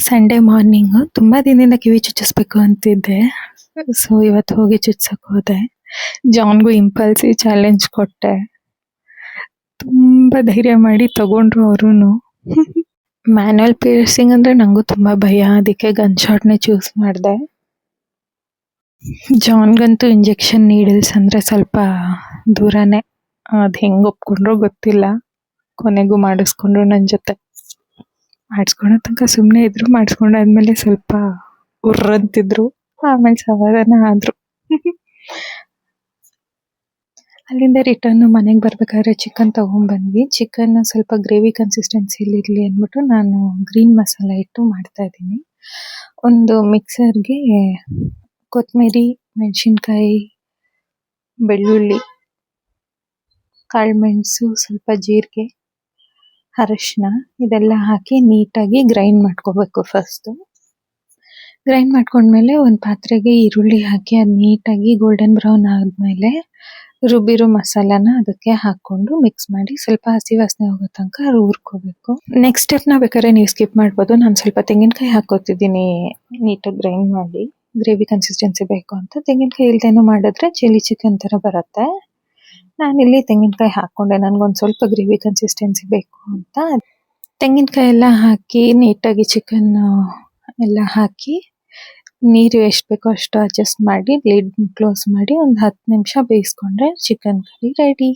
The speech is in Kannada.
ಸಂಡೇ ಮಾರ್ನಿಂಗ್ ತುಂಬಾ ದಿನದಿಂದ ಕಿವಿ ಚುಚ್ಚಿಸ್ಬೇಕು ಅಂತಿದ್ದೆ. ಸೊ ಇವತ್ತು ಹೋಗಿ ಚುಚ್ಸಕ್ ಹೋದೆ. ಜಾನ್ಗೂ ಇಂಪಲ್ಸಿವ್ ಚಾಲೆಂಜ್ ಕೊಟ್ಟೆ. ತುಂಬಾ ಧೈರ್ಯ ಮಾಡಿ ತಗೊಂಡ್ರು ಅವರುನು. ಮ್ಯಾನ್ಯುಯಲ್ ಪಿಯರ್ಸಿಂಗ್ ಅಂದ್ರೆ ನಂಗೂ ತುಂಬಾ ಭಯ, ಅದಕ್ಕೆ ಗನ್ ಶಾಟ್ನೇ ಚೂಸ್ ಮಾಡಿದೆ. ಜಾನ್ಗಂತೂ ಇಂಜೆಕ್ಷನ್ ನೀಡಲ್ಸ್ ಅಂದ್ರೆ ಸ್ವಲ್ಪ ದೂರನೇ. ಅದ್ ಹೆಂಗ್ ಒಪ್ಕೊಂಡ್ರೋ ಗೊತ್ತಿಲ್ಲ. ಕೊನೆಗೂ ಮಾಡಿಸ್ಕೊಂಡ್ರು ನನ್ ಜೊತೆ. ಮಾಡಿಸ್ಕೊಳೋ ತನಕ ಸುಮ್ಮನೆ ಇದ್ರು, ಮಾಡಿಸ್ಕೊಂಡಾದ್ಮೇಲೆ ಸ್ವಲ್ಪ ಉರ್ರಂತಿದ್ರು, ಆಮೇಲೆ ಸಮಾಧಾನ ಆದ್ರು. ಅಲ್ಲಿಂದ ರಿಟರ್ನ್ ಮನೆಗೆ ಬರ್ಬೇಕಾದ್ರೆ ಚಿಕನ್ ತಗೊಂಡ್ಬಂದ್ವಿ. ಚಿಕನ್ ಸ್ವಲ್ಪ ಗ್ರೇವಿ ಕನ್ಸಿಸ್ಟೆನ್ಸಿಲಿ ಇರಲಿ ಅಂದ್ಬಿಟ್ಟು ನಾನು ಗ್ರೀನ್ ಮಸಾಲ ಇಟ್ಟು ಮಾಡ್ತಾ ಇದ್ದೀನಿ. ಒಂದು ಮಿಕ್ಸರ್ಗೆ ಕೊತ್ತಂಬರಿ, ಮೆಣಸಿನ್ಕಾಯಿ, ಬೆಳ್ಳುಳ್ಳಿ, ಕಾಳುಮೆಣಸು, ಸ್ವಲ್ಪ ಜೀರಿಗೆ, ಅರಶಿನ ಇದೆಲ್ಲ ಹಾಕಿ ನೀಟಾಗಿ ಗ್ರೈಂಡ್ ಮಾಡ್ಕೋಬೇಕು. ಫಸ್ಟು ಗ್ರೈಂಡ್ ಮಾಡ್ಕೊಂಡ್ಮೇಲೆ ಒಂದು ಪಾತ್ರೆಗೆ ಈರುಳ್ಳಿ ಹಾಕಿ ಅದು ನೀಟಾಗಿ ಗೋಲ್ಡನ್ ಬ್ರೌನ್ ಆದಮೇಲೆ ರುಬ್ಬಿರೋ ಮಸಾಲಾನ ಅದಕ್ಕೆ ಹಾಕೊಂಡು ಮಿಕ್ಸ್ ಮಾಡಿ ಸ್ವಲ್ಪ ಹಸಿ ವಾಸನೆ ಹೋಗೋ ತನಕ ಹುರ್ಕೋಬೇಕು. ನೆಕ್ಸ್ಟ್ ಸ್ಟೆಪ್ನ ಬೇಕಾದ್ರೆ ನೀವು ಸ್ಕಿಪ್ ಮಾಡ್ಬೋದು. ನಾನು ಸ್ವಲ್ಪ ತೆಂಗಿನಕಾಯಿ ಹಾಕೋತಿದ್ದೀನಿ ನೀಟಾಗಿ ಗ್ರೈಂಡ್ ಮಾಡಿ, ಗ್ರೇವಿ ಕನ್ಸಿಸ್ಟೆನ್ಸಿ ಬೇಕು ಅಂತ. ತೆಂಗಿನಕಾಯಿ ಇಲ್ದೇನೂ ಮಾಡಿದ್ರೆ ಚಿಲ್ಲಿ ಚಿಕನ್ ಥರ ಬರುತ್ತೆ. ನಾನಿಲ್ಲಿ ತೆಂಗಿನಕಾಯಿ ಹಾಕ್ಕೊಂಡೆ, ನನಗೊಂದು ಸ್ವಲ್ಪ ಗ್ರೇವಿ ಕನ್ಸಿಸ್ಟೆನ್ಸಿ ಬೇಕು ಅಂತ. ತೆಂಗಿನಕಾಯಿ ಎಲ್ಲ ಹಾಕಿ ನೀಟಾಗಿ ಚಿಕನ್ ಎಲ್ಲ ಹಾಕಿ ನೀರು ಎಷ್ಟು ಬೇಕೋ ಅಷ್ಟು ಅಡ್ಜಸ್ಟ್ ಮಾಡಿ ಲಿಡ್ ಕ್ಲೋಸ್ ಮಾಡಿ ಒಂದು 10 ನಿಮಿಷ ಬೇಯಿಸ್ಕೊಂಡ್ರೆ ಚಿಕನ್ ಕರಿ ರೆಡಿ.